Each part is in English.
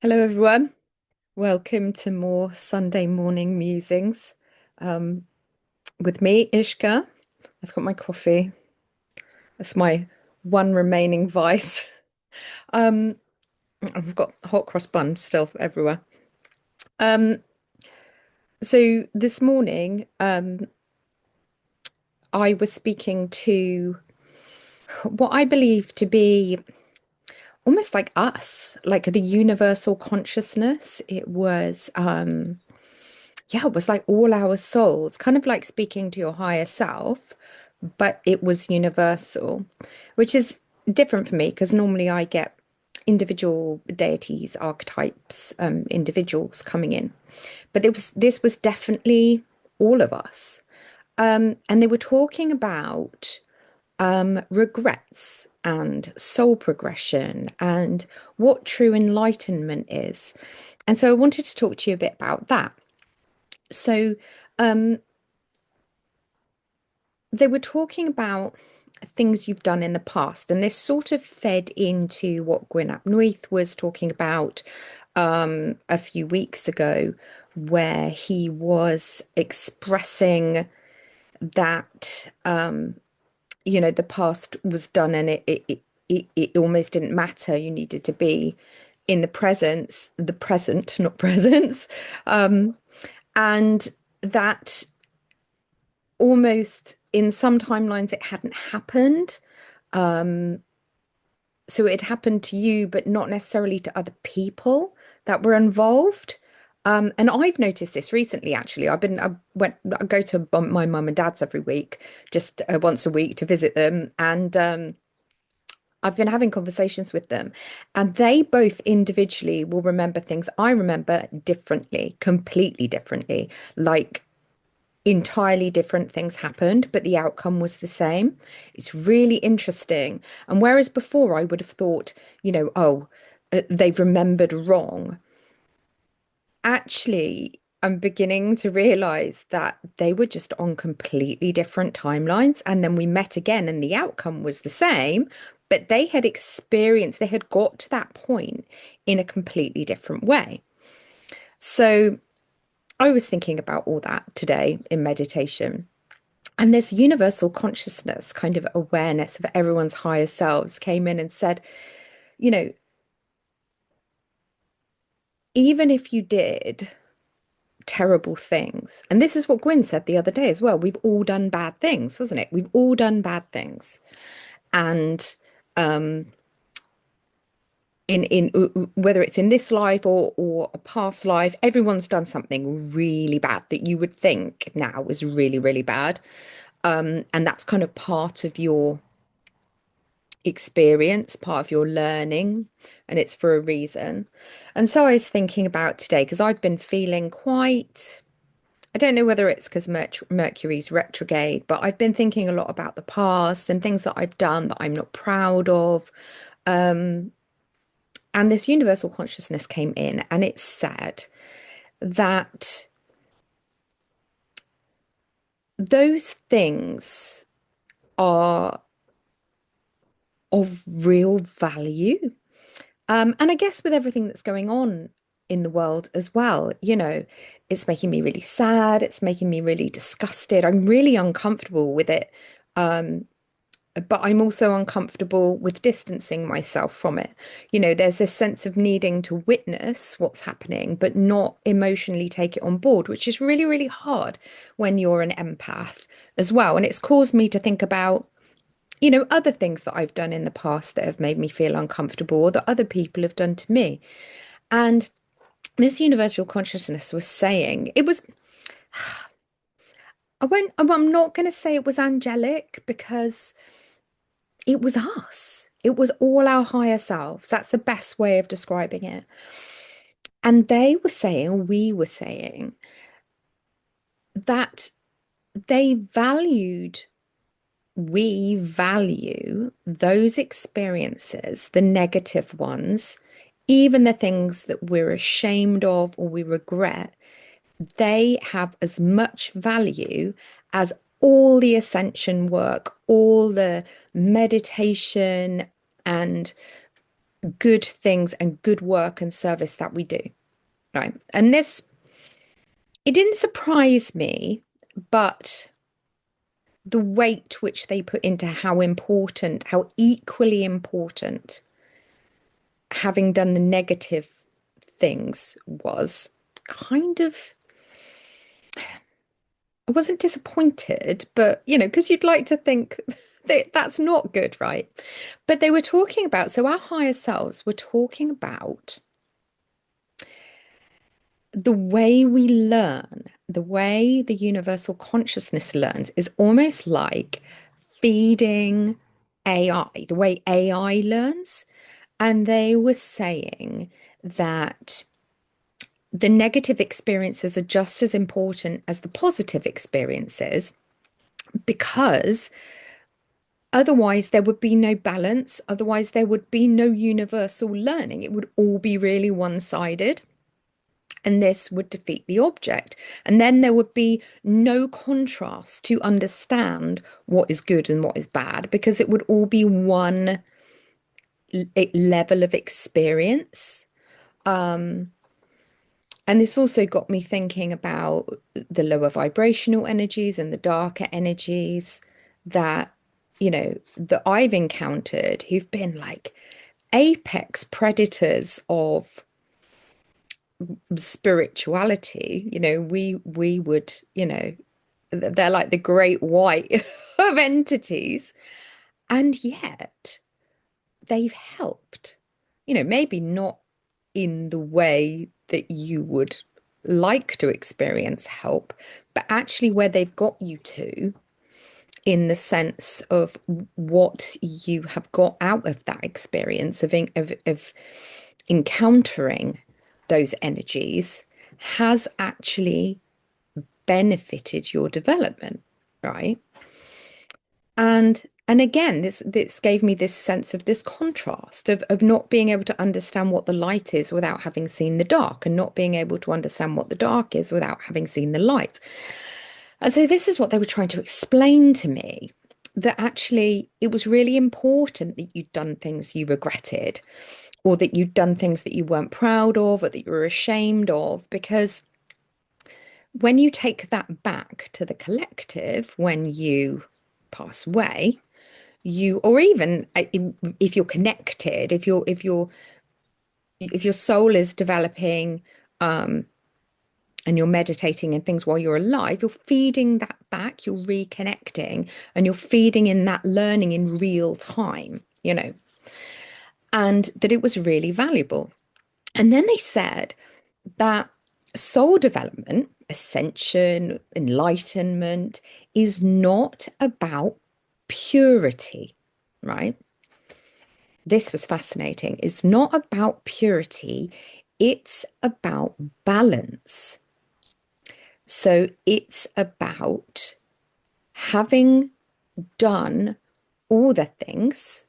Hello, everyone. Welcome to more Sunday morning musings um, with me, Ishka. I've got my coffee. That's my one remaining vice. Um, I've got hot cross bun still everywhere. Um, so this morning, I was speaking to what I believe to be almost like us, like the universal consciousness. It was like all our souls, kind of like speaking to your higher self, but it was universal, which is different for me because normally I get individual deities, archetypes, individuals coming in. But this was definitely all of us. And they were talking about regrets and soul progression and what true enlightenment is. And so I wanted to talk to you a bit about that. So, um, they were talking about things you've done in the past, and this sort of fed into what Gwyn ap Nuith was talking about a few weeks ago, where he was expressing that the past was done and it almost didn't matter. You needed to be in the present, not presence, and that almost in some timelines it hadn't happened. So it happened to you, but not necessarily to other people that were involved. And I've noticed this recently, actually. I go to my mum and dad's every week, just once a week to visit them. And I've been having conversations with them, and they both individually will remember things I remember differently, completely differently. Like entirely different things happened, but the outcome was the same. It's really interesting. And whereas before I would have thought, they've remembered wrong, actually, I'm beginning to realize that they were just on completely different timelines. And then we met again, and the outcome was the same, but they had got to that point in a completely different way. So I was thinking about all that today in meditation. And this universal consciousness, kind of awareness of everyone's higher selves, came in and said, you know, even if you did terrible things, and this is what Gwyn said the other day as well, we've all done bad things, wasn't it? We've all done bad things. And um, in whether it's in this life or a past life, everyone's done something really bad that you would think now was really, really bad. And that's kind of part of your experience, part of your learning, and it's for a reason. And so I was thinking about today because I've been feeling quite, I don't know whether it's because Mercury's retrograde, but I've been thinking a lot about the past and things that I've done that I'm not proud of. And this universal consciousness came in and it said that those things are of real value. And I guess with everything that's going on in the world as well, it's making me really sad. It's making me really disgusted. I'm really uncomfortable with it. But I'm also uncomfortable with distancing myself from it. There's this sense of needing to witness what's happening, but not emotionally take it on board, which is really, really hard when you're an empath as well. And it's caused me to think about other things that I've done in the past that have made me feel uncomfortable or that other people have done to me. And this universal consciousness was saying it was, I'm not going to say it was angelic because it was us. It was all our higher selves. That's the best way of describing it. And we were saying that they valued we value those experiences, the negative ones, even the things that we're ashamed of or we regret, they have as much value as all the ascension work, all the meditation and good things and good work and service that we do, right? And this, it didn't surprise me, but the weight which they put into how important, how equally important having done the negative things was kind of, I wasn't disappointed, but because you'd like to think that that's not good, right? But they were talking about, so our higher selves were talking about the way we learn, the way the universal consciousness learns is almost like feeding AI, the way AI learns. And they were saying that the negative experiences are just as important as the positive experiences because otherwise there would be no balance. Otherwise, there would be no universal learning. It would all be really one-sided. And this would defeat the object. And then there would be no contrast to understand what is good and what is bad because it would all be one level of experience. And this also got me thinking about the lower vibrational energies and the darker energies that, that I've encountered who've been like apex predators of spirituality. We would, they're like the great white of entities. And yet they've helped, maybe not in the way that you would like to experience help, but actually where they've got you to in the sense of what you have got out of that experience of encountering those energies has actually benefited your development, right? And again, this gave me this sense of this contrast of not being able to understand what the light is without having seen the dark, and not being able to understand what the dark is without having seen the light. And so this is what they were trying to explain to me, that actually it was really important that you'd done things you regretted, or that you'd done things that you weren't proud of, or that you were ashamed of, because when you take that back to the collective, when you pass away, or even if you're connected, if your soul is developing, and you're meditating and things while you're alive, you're feeding that back, you're reconnecting, and you're feeding in that learning in real time, and that it was really valuable. And then they said that soul development, ascension, enlightenment is not about purity, right? This was fascinating. It's not about purity, it's about balance. So it's about having done all the things,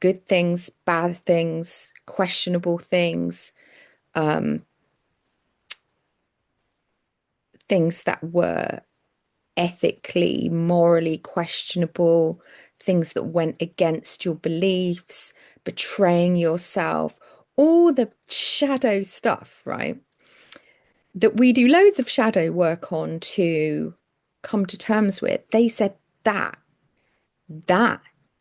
good things, bad things, questionable things, things that were ethically, morally questionable, things that went against your beliefs, betraying yourself, all the shadow stuff, right? That we do loads of shadow work on to come to terms with. They said that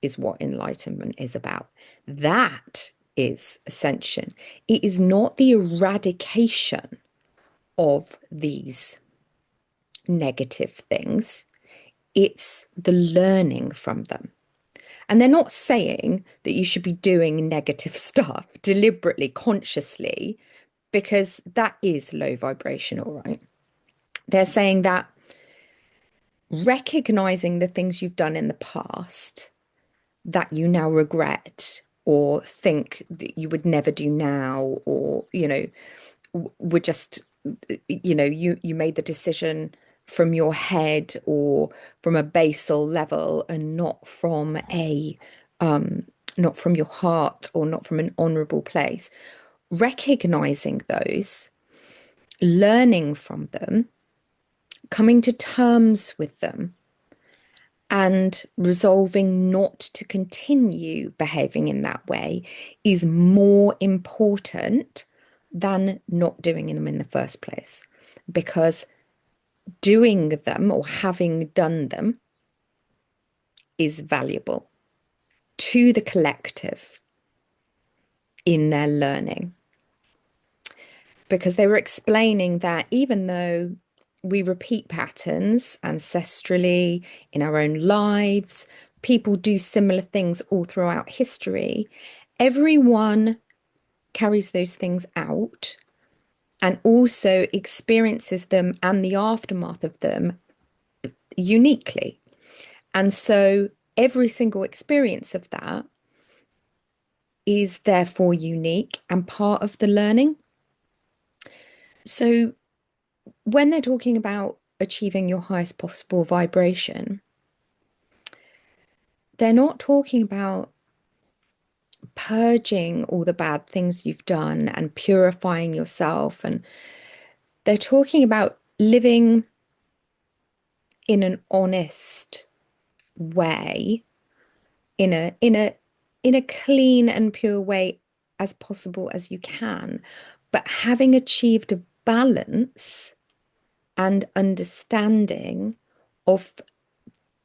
is what enlightenment is about. That is ascension. It is not the eradication of these negative things, it's the learning from them. And they're not saying that you should be doing negative stuff deliberately, consciously, because that is low vibrational, right? They're saying that recognizing the things you've done in the past that you now regret or think that you would never do now, or, were just, you made the decision from your head or from a basal level, and not from your heart, or not from an honorable place. Recognizing those, learning from them, coming to terms with them, and resolving not to continue behaving in that way is more important than not doing them in the first place. Because doing them or having done them is valuable to the collective in their learning. Because they were explaining that even though we repeat patterns ancestrally in our own lives, people do similar things all throughout history, everyone carries those things out and also experiences them and the aftermath of them uniquely. And so every single experience of that is therefore unique and part of the learning. So when they're talking about achieving your highest possible vibration, they're not talking about purging all the bad things you've done and purifying yourself. And they're talking about living in an honest way, in a clean and pure way as possible as you can, but having achieved a balance and understanding of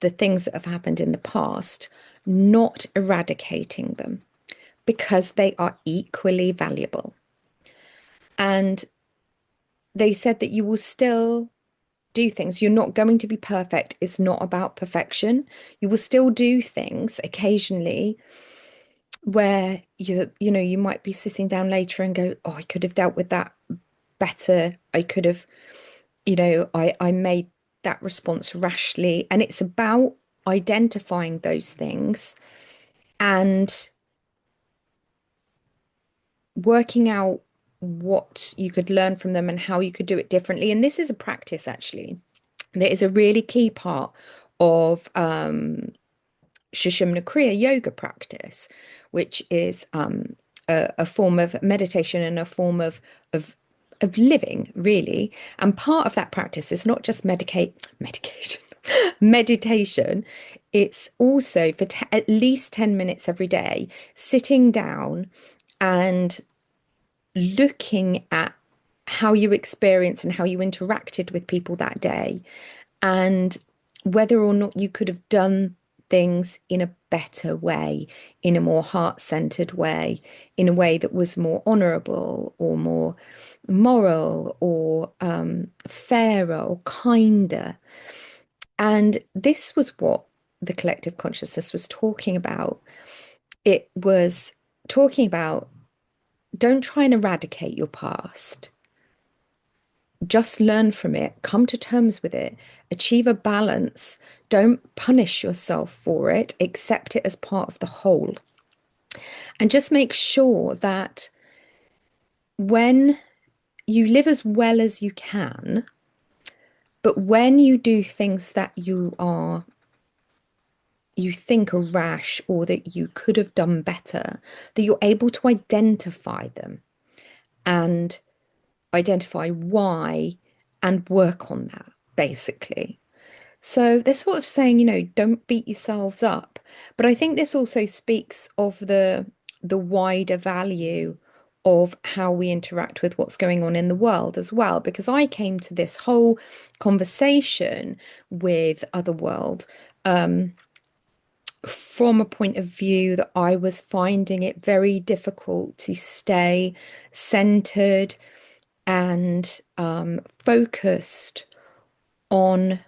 the things that have happened in the past, not eradicating them because they are equally valuable. And they said that you will still do things. You're not going to be perfect. It's not about perfection. You will still do things occasionally where you might be sitting down later and go, oh, I could have dealt with that better. I could have, I made that response rashly. And it's about identifying those things and working out what you could learn from them and how you could do it differently. And this is a practice, actually. That is a really key part of Sushumna Kriya yoga practice, which is a form of meditation and a form of living, really. And part of that practice is not just medication, meditation. It's also for at least 10 minutes every day, sitting down and looking at how you experience and how you interacted with people that day, and whether or not you could have done things in a better way, in a more heart-centered way, in a way that was more honorable or more moral or fairer or kinder. And this was what the collective consciousness was talking about. It was talking about don't try and eradicate your past. Just learn from it, come to terms with it, achieve a balance. Don't punish yourself for it, accept it as part of the whole. And just make sure that when you live as well as you can, but when you do things that you think are rash or that you could have done better, that you're able to identify them and identify why and work on that, basically. So they're sort of saying, don't beat yourselves up. But I think this also speaks of the wider value of how we interact with what's going on in the world as well. Because I came to this whole conversation with Otherworld from a point of view that I was finding it very difficult to stay centered and focused on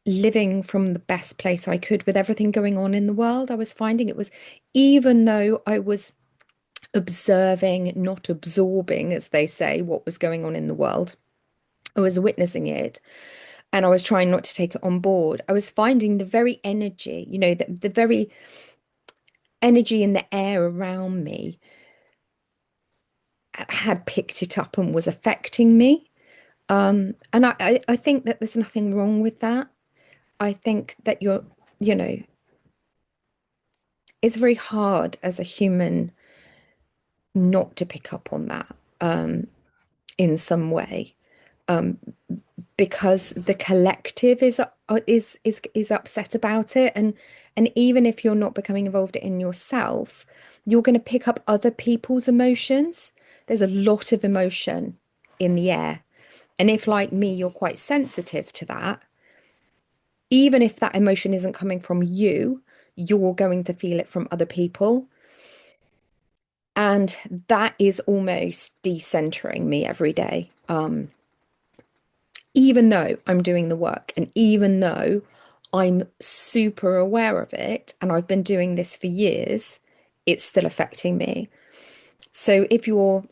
living from the best place I could with everything going on in the world. I was finding it was, even though I was observing, not absorbing, as they say, what was going on in the world, I was witnessing it and I was trying not to take it on board. I was finding the very energy, the very energy in the air around me had picked it up and was affecting me. And I think that there's nothing wrong with that. I think that you know, it's very hard as a human not to pick up on that in some way, because the collective is upset about it, and even if you're not becoming involved in yourself, you're going to pick up other people's emotions. There's a lot of emotion in the air, and if, like me, you're quite sensitive to that, even if that emotion isn't coming from you, you're going to feel it from other people. And that is almost decentering me every day. Even though I'm doing the work and even though I'm super aware of it and I've been doing this for years, it's still affecting me. So if you're,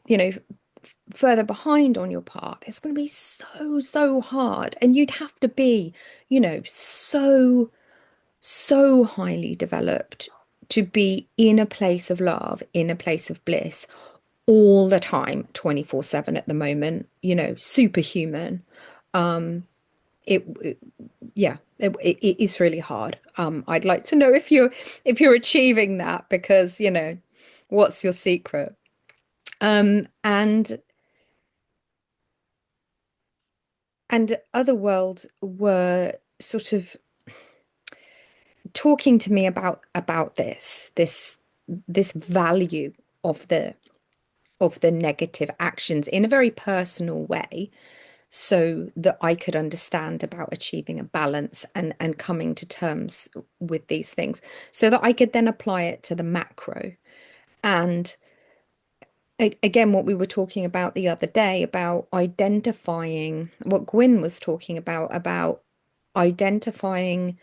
further behind on your path, it's going to be so hard. And you'd have to be, so highly developed to be in a place of love, in a place of bliss all the time, 24/7 at the moment, superhuman. It yeah, it is really hard. I'd like to know if you're achieving that, because, what's your secret? And other world were sort of talking to me about this value of the negative actions in a very personal way, so that I could understand about achieving a balance and coming to terms with these things, so that I could then apply it to the macro. And again, what we were talking about the other day about identifying what Gwyn was talking about identifying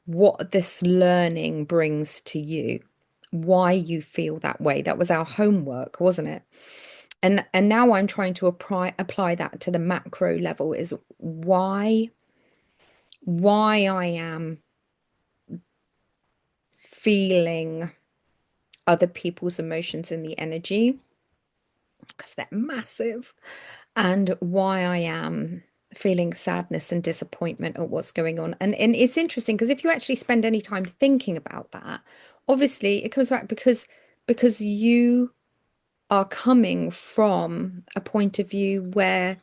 what this learning brings to you, why you feel that way. That was our homework, wasn't it? And now I'm trying to apply that to the macro level, is why I am feeling other people's emotions in the energy, because they're massive, and why I am feeling sadness and disappointment at what's going on. And it's interesting because if you actually spend any time thinking about that, obviously it comes back because you are coming from a point of view where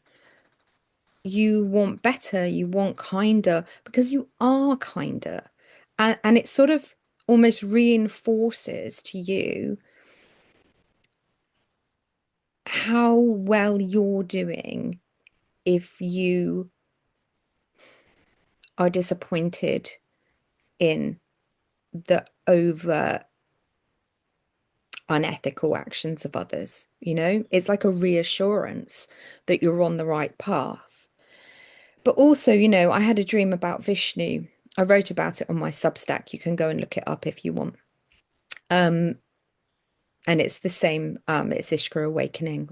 you want better, you want kinder, because you are kinder. And it sort of almost reinforces to you how well you're doing if you are disappointed in the over unethical actions of others. It's like a reassurance that you're on the right path. But also, I had a dream about Vishnu. I wrote about it on my Substack. You can go and look it up if you want. And it's the same, it's Ishka Awakening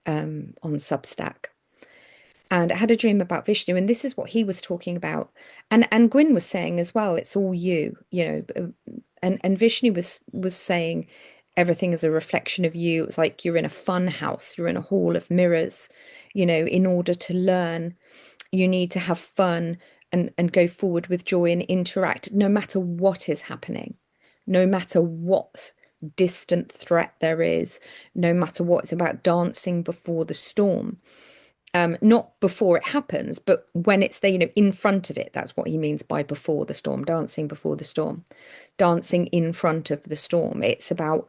on Substack. And I had a dream about Vishnu, and this is what he was talking about. And Gwyn was saying as well, it's all you, and Vishnu was saying everything is a reflection of you. It's like you're in a fun house, you're in a hall of mirrors, in order to learn, you need to have fun and go forward with joy and interact no matter what is happening, no matter what distant threat there is, no matter what. It's about dancing before the storm. Not before it happens, but when it's there, in front of it. That's what he means by before the storm, dancing before the storm, dancing in front of the storm. It's about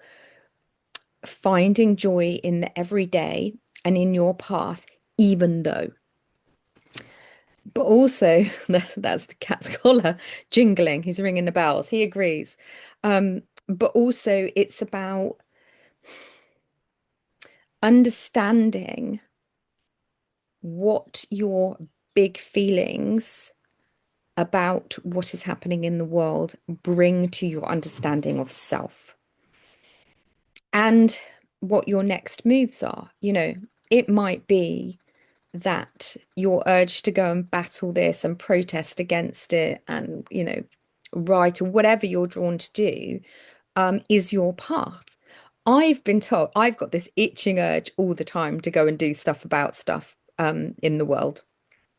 finding joy in the everyday and in your path, even though. But also, that's the cat's collar jingling. He's ringing the bells. He agrees. But also, it's about understanding what your big feelings about what is happening in the world bring to your understanding of self, and what your next moves are. It might be that your urge to go and battle this and protest against it and, right, or whatever you're drawn to do, is your path. I've been told I've got this itching urge all the time to go and do stuff about stuff in the world.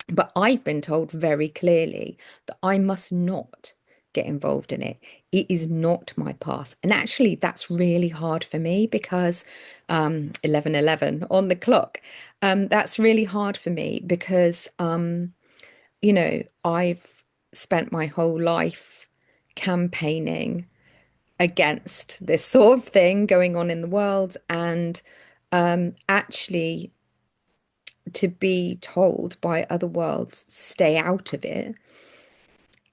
But I've been told very clearly that I must not get involved in it. It is not my path. And actually, that's really hard for me because 11:11 on the clock. That's really hard for me because I've spent my whole life campaigning against this sort of thing going on in the world. And actually, to be told by other worlds, stay out of it,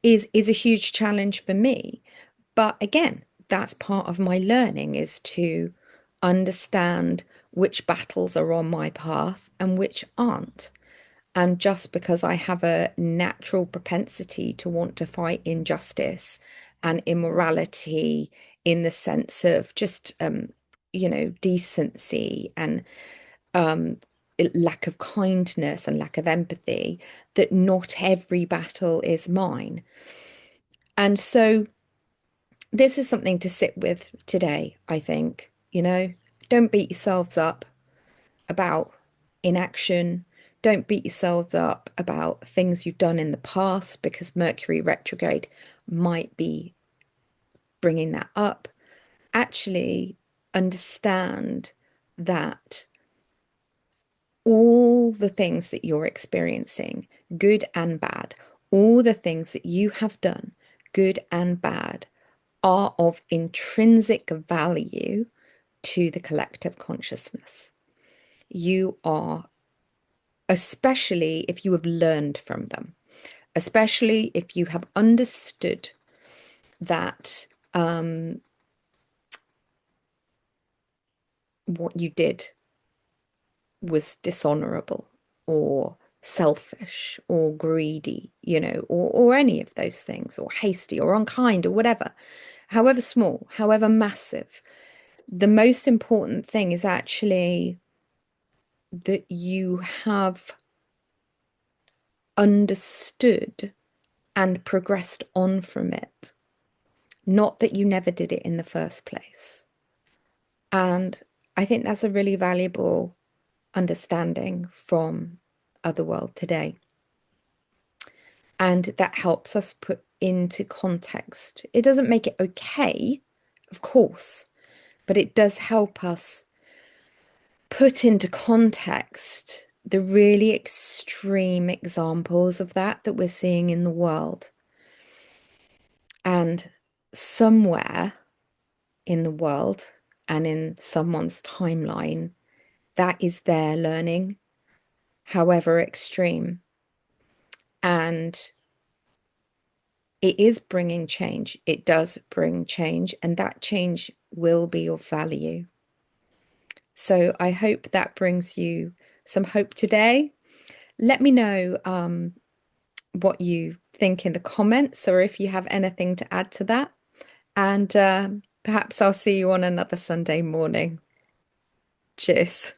is a huge challenge for me. But again, that's part of my learning is to understand which battles are on my path and which aren't. And just because I have a natural propensity to want to fight injustice and immorality in the sense of just, decency and um, lack of kindness and lack of empathy, that not every battle is mine. And so this is something to sit with today, I think. Don't beat yourselves up about inaction. Don't beat yourselves up about things you've done in the past because Mercury retrograde might be bringing that up. Actually, understand that all the things that you're experiencing, good and bad, all the things that you have done, good and bad, are of intrinsic value to the collective consciousness. You are, especially if you have learned from them, especially if you have understood that what you did was dishonorable or selfish or greedy, or any of those things, or hasty or unkind or whatever, however small, however massive. The most important thing is actually that you have understood and progressed on from it, not that you never did it in the first place. And I think that's a really valuable understanding from Otherworld today. And that helps us put into context. It doesn't make it okay, of course, but it does help us put into context the really extreme examples of that we're seeing in the world. And somewhere in the world and in someone's timeline, that is their learning, however extreme. And it is bringing change. It does bring change, and that change will be of value. So I hope that brings you some hope today. Let me know what you think in the comments, or if you have anything to add to that. And perhaps I'll see you on another Sunday morning. Cheers.